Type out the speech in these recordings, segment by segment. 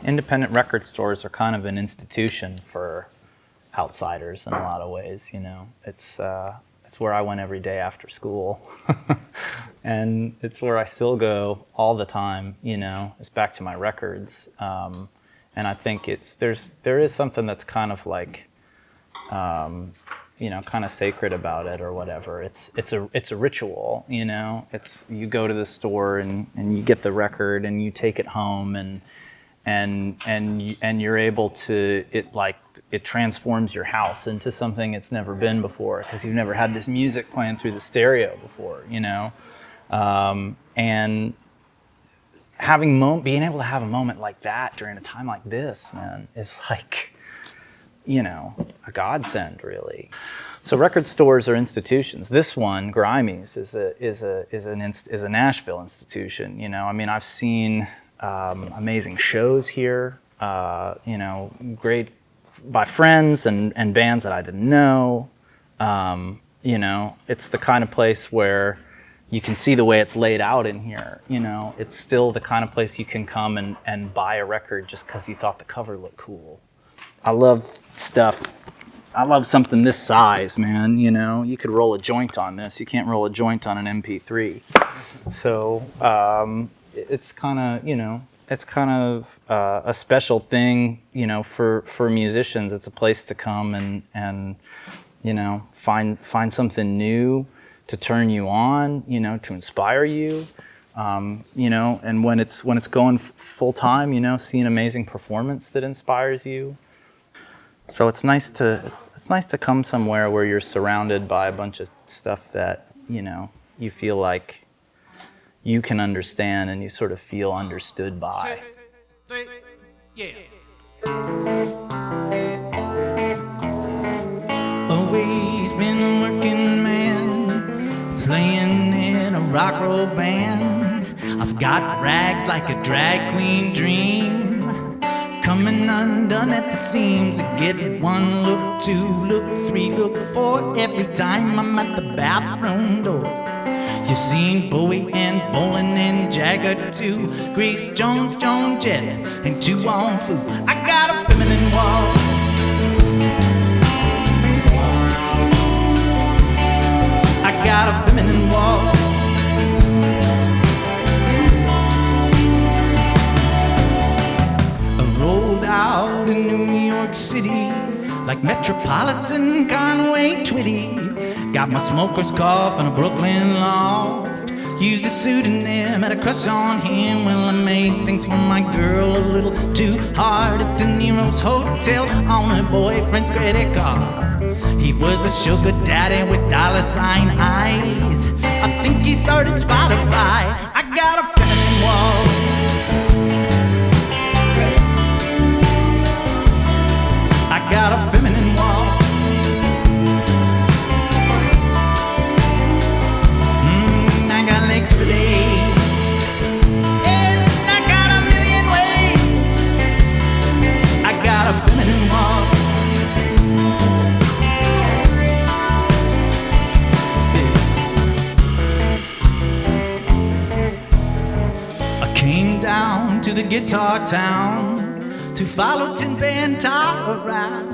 independent record stores are kind of an institution for outsiders in a lot of ways. You know, it's where I went every day after school, and it's where I still go all the time. You know, it's back to my records, and I think there is something that's kind of like, you know, kind of sacred about it or whatever. It's a ritual. You know, you go to the store and you get the record and you take it home and you're able to, it transforms your house into something it's never been before, because you've never had this music playing through the stereo before, you know. And being able to have a moment like that during a time like this, man, is like, you know, a godsend, really. So record stores are institutions. This one, Grimey's, is a Nashville institution. You know, I mean, I've seen amazing shows here, you know, great by friends and bands that I didn't know. You know, it's the kind of place where you can see the way it's laid out in here. You know, it's still the kind of place you can come and buy a record just because you thought the cover looked cool. I love something this size, man. You know, you could roll a joint on this. You can't roll a joint on an MP3. So it's kind of, you know, a special thing, you know, for musicians. It's a place to come and you know, find something new to turn you on, you know, to inspire you, you know, and when it's going full time, you know, see an amazing performance that inspires you. So it's nice to come somewhere where you're surrounded by a bunch of stuff that, you know, you feel like you can understand and you sort of feel understood by. Yeah. Always been a working man, playing in a rock roll band. I've got rags like a drag queen dream, coming undone at the seams. I get one look, two look, three look, four every time I'm at the bathroom door. You've seen Bowie and Bolin and Jagger too, Grace Jones, Joan Jett, and 2 on Foo. I got a feminine wall. I got a feminine wall. I rolled out in New York City like Metropolitan Conway Twitty. Got my smoker's cough in a Brooklyn loft. Used a pseudonym, had a crush on him. Well, I made things for my girl a little too hard at De Niro's hotel on her boyfriend's credit card. He was a sugar daddy with dollar sign eyes. I think he started Spotify. I got a feminine wall. I got a feminine wall. I got legs for days, and I got a million ways. I got a feminine wall. I came down to the guitar town to follow Tin Pan Top around.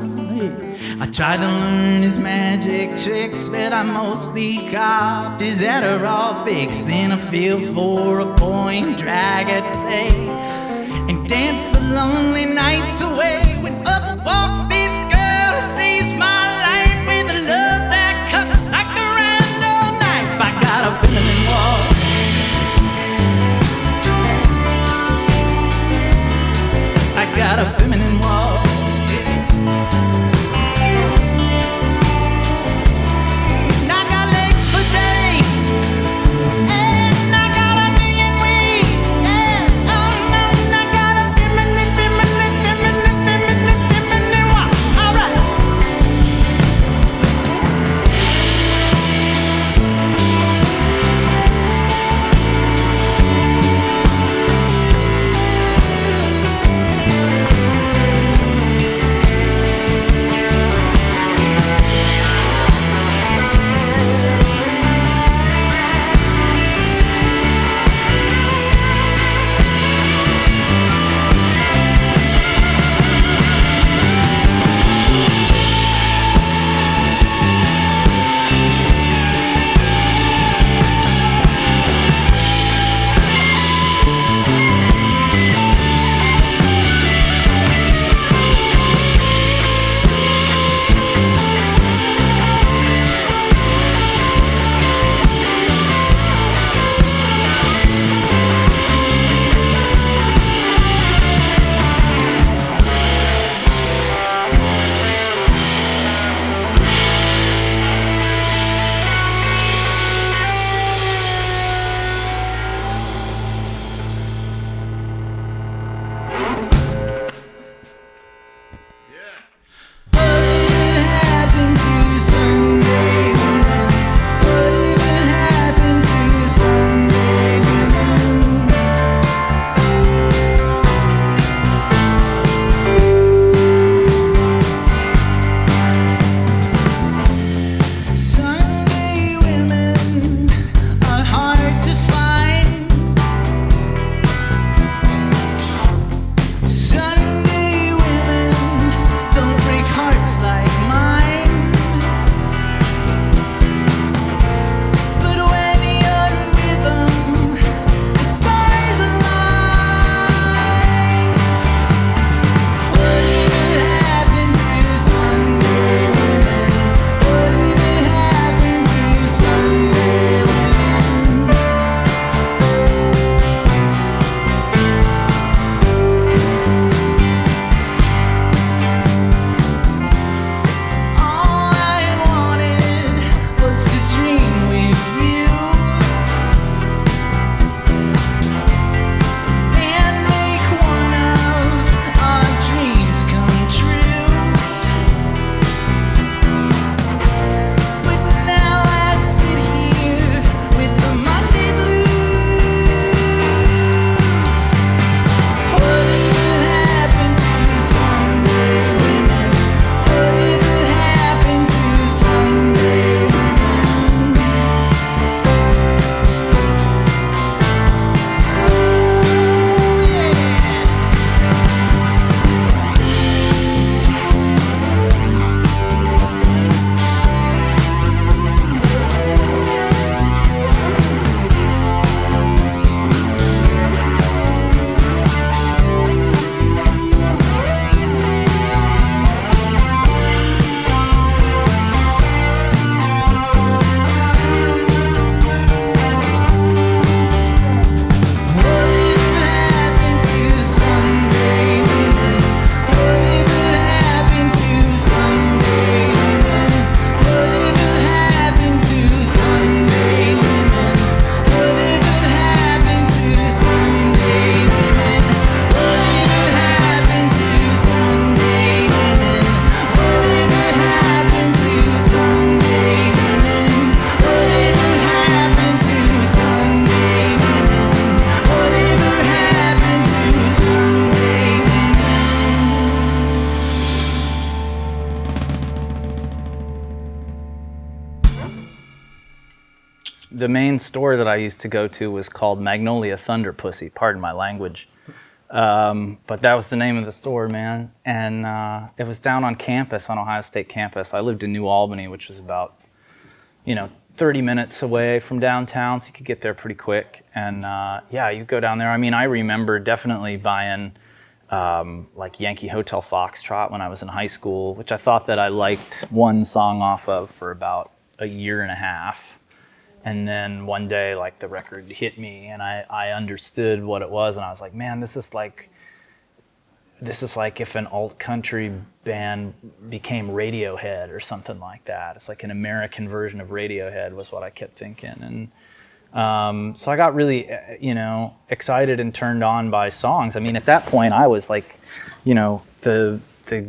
I tried to learn his magic tricks, but I mostly copped his Adderall fix. Then I feel for a boy and drag at play and dance the lonely nights away. When up walks this girl who saves my life with a love that cuts like a random knife. I got a feminine wall. I got a feminine wall. the main store that I used to go to was called Magnolia Thunder Pussy. Pardon my language. But that was the name of the store, man. And it was down on campus, on Ohio State campus. I lived in New Albany, which was about, 30 minutes away from downtown, so you could get there pretty quick. And yeah, you go down there. I mean, I remember definitely buying like Yankee Hotel Foxtrot when I was in high school, which I thought that I liked one song off of for about a year and a half. And then one day, like, the record hit me, and I understood what it was, and I was like, man, this is like if an alt country band became Radiohead or something like that. It's like an American version of Radiohead was what I kept thinking. And so I got really, excited and turned on by songs. I mean, at that point, I was like, the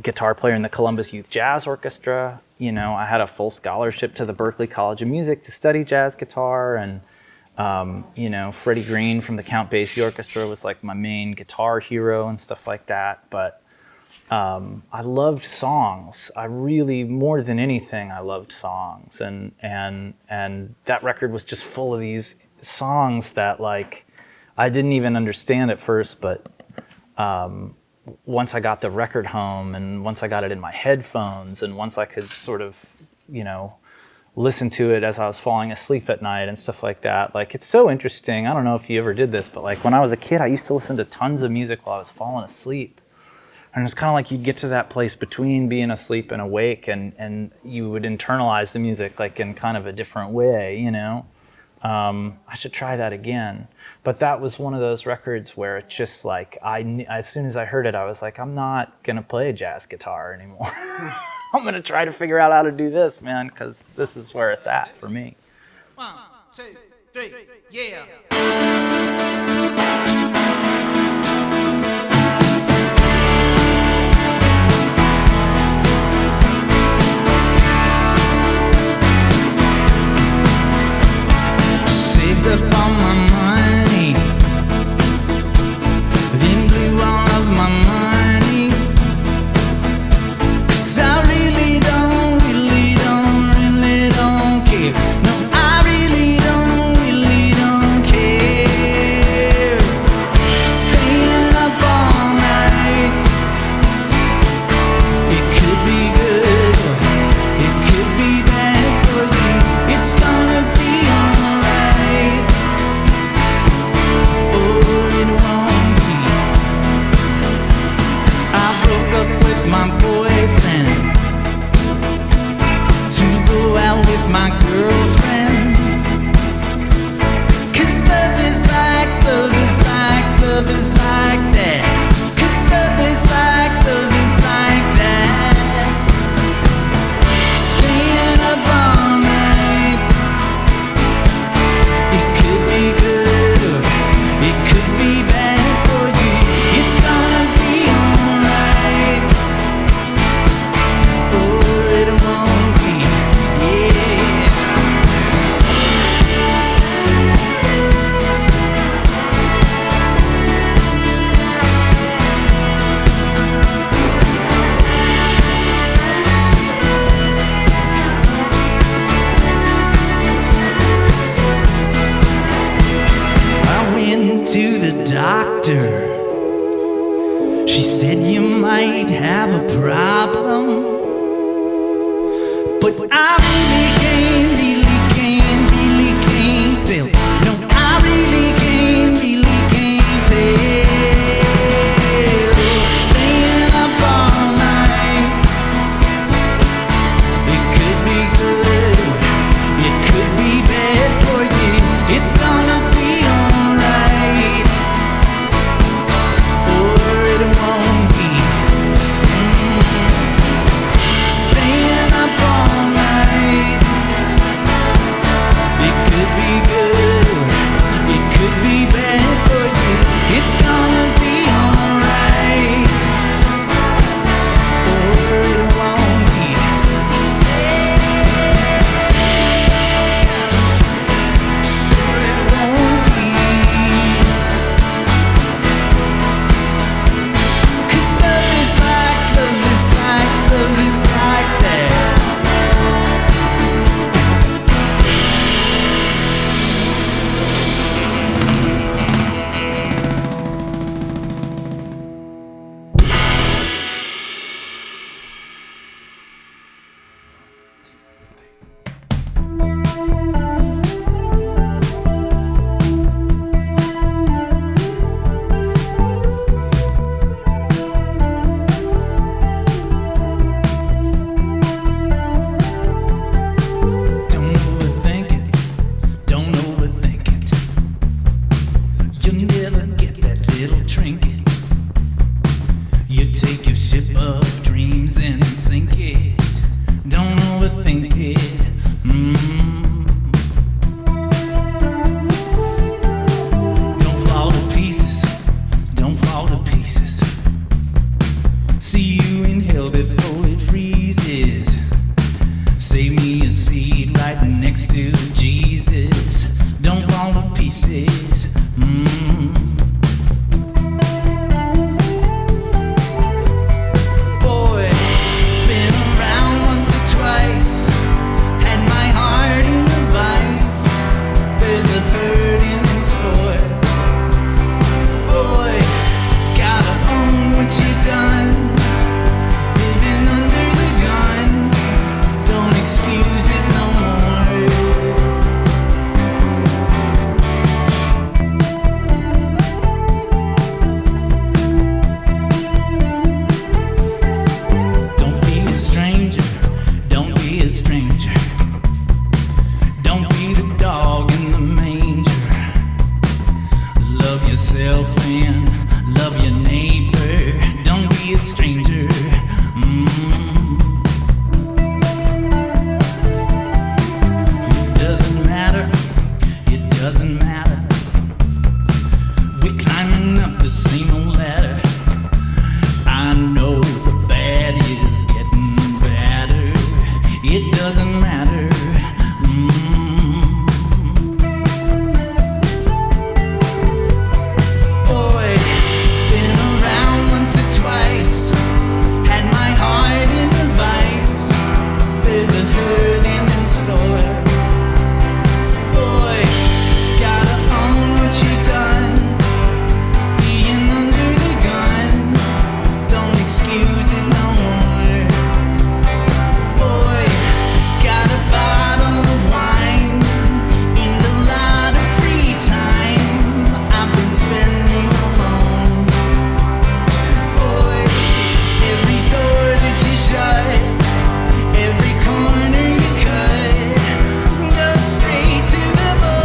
guitar player in the Columbus Youth Jazz Orchestra. I had a full scholarship to the Berklee College of Music to study jazz guitar, and Freddie Green from the Count Basie Orchestra was like my main guitar hero and stuff like that. But I loved songs. I really, more than anything, I loved songs, and that record was just full of these songs that, like, I didn't even understand at first, but once I got the record home, and once I got it in my headphones, and once I could sort of, listen to it as I was falling asleep at night and stuff like that. Like, it's so interesting. I don't know if you ever did this, but like when I was a kid, I used to listen to tons of music while I was falling asleep. And it's kind of like you get to that place between being asleep and awake, and you would internalize the music like in kind of a different way, I should try that again. But that was one of those records where it's just like, as soon as I heard it, I was like, I'm not going to play jazz guitar anymore. I'm going to try to figure out how to do this, man, because this is where it's at for me. 1, 2, 3, yeah. Saved up all my money, then blew all of my money, 'cause I really don't care. No, I really don't care. Staying up all night, it could be good, it could be bad for you. It's gonna be alright, or it won't be. I broke up with my boyfriend to go out with my girlfriend, 'cause love is like that. 'Cause love is like that. Staying up all night, it could be good or it could be bad for you. It's gonna be alright, or it won't be. Yeah. I went to the doctor. She said you might have a problem, but I really can't tell. No, I really can't tell. Staying up all night, it could be good, it could be bad for you. It's gonna be alright, or it won't be. Staying up all night, you'll never get that little trinket. You take your ship of dreams and sink it. Don't overthink it. Don't fall to pieces. Don't fall to pieces. See you in hell before it freezes. Save me a seat right next to Jesus. Don't fall to pieces. Boy, been around once or twice. Had my heart in a vice. There's a hurt in the store. Boy, gotta own what you done. Living under the gun. Don't excuse it no more. Don't be a stranger. Don't be a stranger. Don't be the dog in the manger. Love yourself and love your neighbor. Don't be a stranger. It doesn't matter. It doesn't matter. We're climbing up the same old ladder. I know the bad is getting badder. It doesn't matter. Boy, been around once or twice. Had my heart in a vice. There's a hurt in the store. Boy, gotta own what you done. Being under the gun. Don't excuse it no more. Boy, got a bottle of wine and a lot of free time I've been spending alone. Boy, every door that you shut, every corner you cut, go straight to the bone.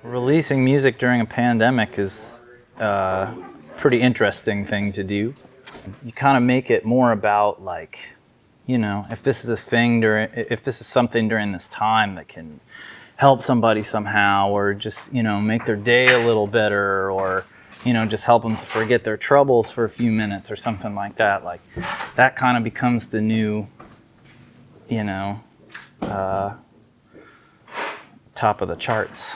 Releasing music during a pandemic is a pretty interesting thing to do. You kind of make it more about, like, you know, if this is a thing if this is something during this time that can help somebody somehow, or just, you know, make their day a little better, or, you know, just help them to forget their troubles for a few minutes or something like that. Like, that kind of becomes the new, you know, top of the charts.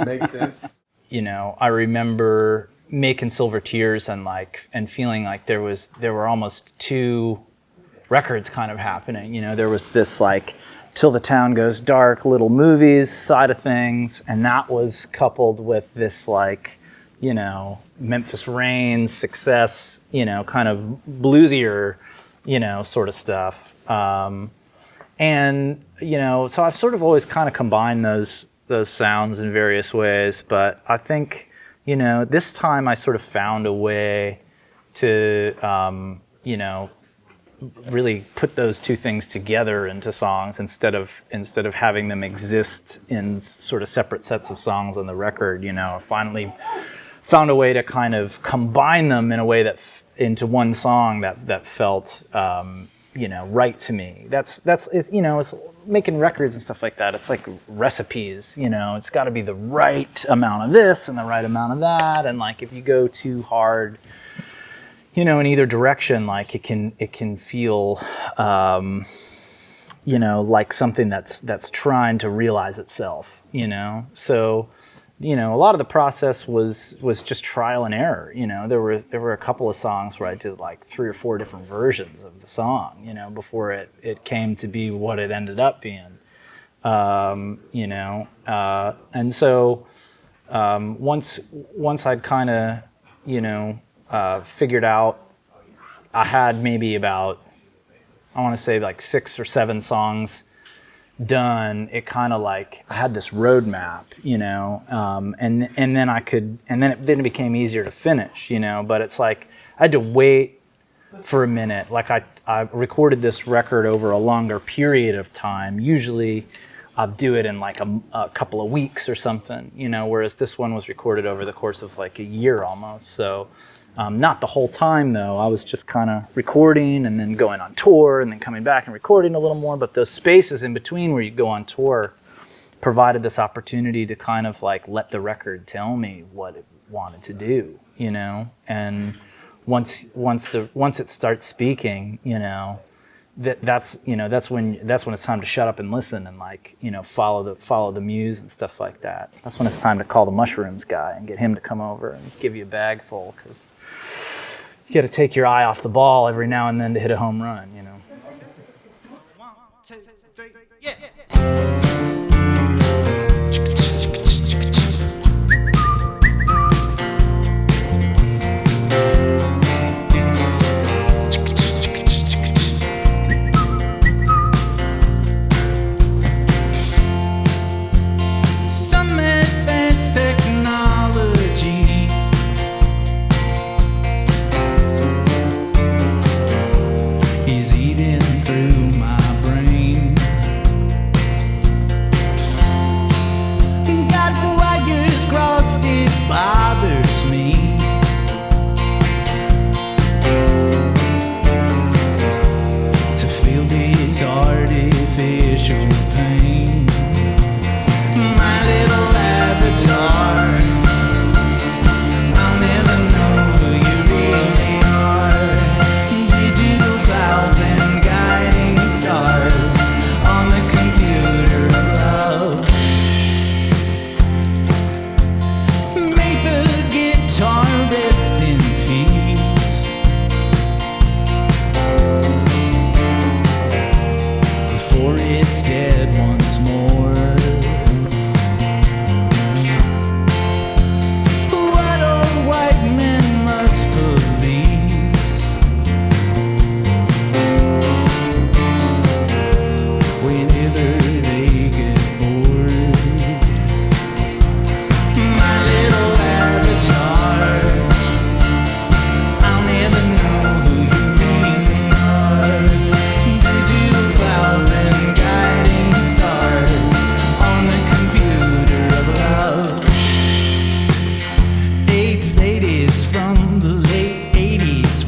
Makes sense. You know, I remember making Silver Tears and feeling like there were almost two records kind of happening. You know, there was this like Till the Town Goes Dark, little movies side of things, and that was coupled with this like, you know, Memphis Rain, Success, you know, kind of bluesier, you know, sort of stuff. And, you know, so I've sort of always kind of combined those sounds in various ways, but I think, you know, this time I sort of found a way to, you know, really put those two things together into songs instead of having them exist in sort of separate sets of songs on the record. You know, I finally found a way to kind of combine them in a way that into one song that felt you know, right to me. That's it, you know, it's making records and stuff like that. It's like recipes, you know, it's got to be the right amount of this and the right amount of that, and like if you go too hard, you know, in either direction, like it can feel, you know, like something that's trying to realize itself, you know. So, you know, a lot of the process was just trial and error. You know, there were a couple of songs where I did like 3 or 4 different versions of the song, you know, before it came to be what it ended up being. You know, and so once I'd kind of, you know, figured out, I had maybe about, I want to say like 6 or 7 songs done. It kind of like, I had this roadmap, you know, and then it became easier to finish, you know, but it's like, I had to wait for a minute. Like I recorded this record over a longer period of time. Usually I'll do it in like a couple of weeks or something, you know, whereas this one was recorded over the course of like a year almost. So not the whole time though. I was just kind of recording and then going on tour and then coming back and recording a little more. But those spaces in between where you go on tour provided this opportunity to kind of like let the record tell me what it wanted to do, you know. And once it starts speaking, you know, that's when it's time to shut up and listen and like, you know, follow the muse and stuff like that. That's when it's time to call the mushrooms guy and get him to come over and give you a bag full, because you got to take your eye off the ball every now and then to hit a home run, you know. 1, 2, 3, yeah. Bothers me to feel this artificial pain. My little avatar, I'll never know who you really are. Digital clouds and guiding stars on the computer of love. Rest in peace before it's dead once more. What old white men must police whenever they get bored. My little avatar,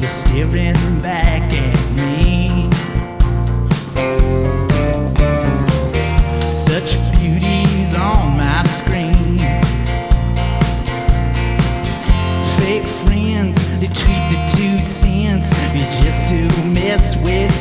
staring back at me. Such beauties on my screen. Fake friends, they tweet the 2 cents just to mess with